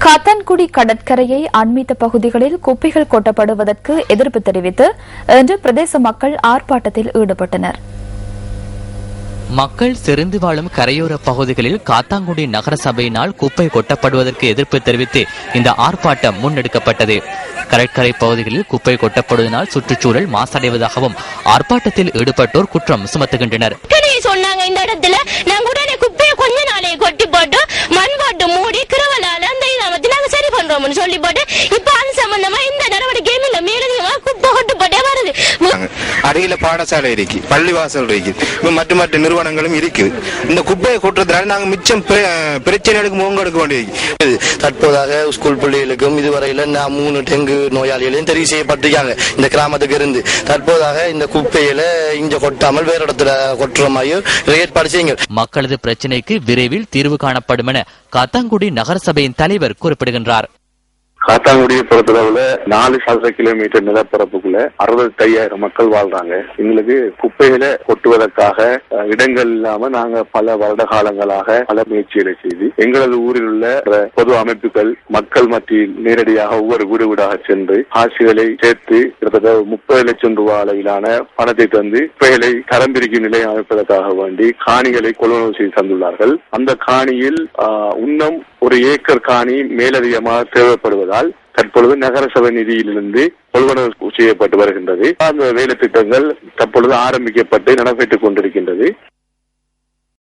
காத்தான்குடி கடற்கரையை அண்மித்த பகுதிகளில் குப்பைகள் கொட்டப்படுவதற்கு எதிர்ப்பு தெரிவித்து இன்று பிரதேச மக்கள் ஆர்ப்பாட்டத்தில் ஈடுபட்டனர். மக்கள் செறிந்து வாழும் கரையோர பகுதிகளில் காத்தான்குடி நகர சபையினால் குப்பை கொட்டப்படுவதற்கு எதிர்ப்பு தெரிவித்து இந்த ஆர்ப்பாட்டம் முன்னெடுக்கப்பட்டது. கடற்கரை பகுதிகளில் குப்பை கொட்டப்படுவதனால் சுற்றுச்சூழல் மாசடைவதாகவும் ஆர்ப்பாட்டத்தில் ஈடுபட்டோர் குற்றம் சுமத்துகின்றனர். சொன்னாங்க இந்த இடத்துல நாங்க உடனே குப்பையை கொஞ்ச நாளே கொட்டி போட்டு மண் போட்டு மூடி கிரவலால அந்த இதை நாங்க சரி பண்றோம்னு சொல்லி போட்டு இப்ப அது சம்பந்தமா இந்த நடவடிக்கையும் இல்ல மேலதிகமா குப்பை கொட்டு போட்டே வருது. அருகில பாடசாலை இருக்கு, பள்ளிவாசல் இருக்கு, மற்ற நிறுவனங்களும் இருக்குது. இந்த குப்பையை கொட்டுறதுனால நாங்க மிச்சம் பிரச்சனைகளுக்கு முகம் கொடுக்க வேண்டியிருக்கு. தற்போதாக ஸ்கூல் பிள்ளைகளுக்கும் இதுவரையில 3 டெங்கு நோயாளிகளையும் தெரிவு செய்யப்பட்டிருக்காங்க இந்த கிராமத்துக்கு இருந்து. தற்போதாக இந்த குப்பையில இங்க கொட்டாமல் வேற இடத்துல கொட்டுற மாதிரி ஏற்பாடு செய்யுங்க. மக்களது பிரச்சனைக்கு விரைவில் தீர்வு காணப்படும் என காத்தான்குடி நகர சபையின் தலைவர் குறிப்பிடுகின்றார். காத்தான்குடியை பொறுத்தளவுல 4 சதுர கிலோமீட்டர் நிலப்பரப்புக்குள்ள 65,000 மக்கள் வாழ்றாங்க. எங்களுக்கு குப்பைகளை கொட்டுவதற்காக இடங்கள் இல்லாம நாங்க பல வருட காலங்களாக பல முயற்சிகளை செய்து எங்களது ஊரில் உள்ள பொது அமைப்புகள் மக்கள் மத்தியில் நேரடியாக ஒவ்வொரு வீடு வீடாக சென்று காசுகளை சேர்த்து கிட்டத்தட்ட 30 லட்சம் ரூபாய் அளவிலான பணத்தை தந்து குப்பைகளை தரம் பிரிக்கும் நிலையை அமைப்பதற்காக வேண்டி காணிகளை கொள்வனவு செய்து தந்துள்ளார்கள். அந்த காணியில் இன்னும் 1 ஏக்கர் காணி மேலதிகமாக தேவைப்படுவதால் தற்பொழுது நகரசபை நிதியிலிருந்து கொள்வனவு செய்யப்பட்டு வருகின்றது. அந்த வேலை திட்டங்கள் தற்பொழுது ஆரம்பிக்கப்பட்டு நடைபெற்றுக் கொண்டிருக்கின்றது.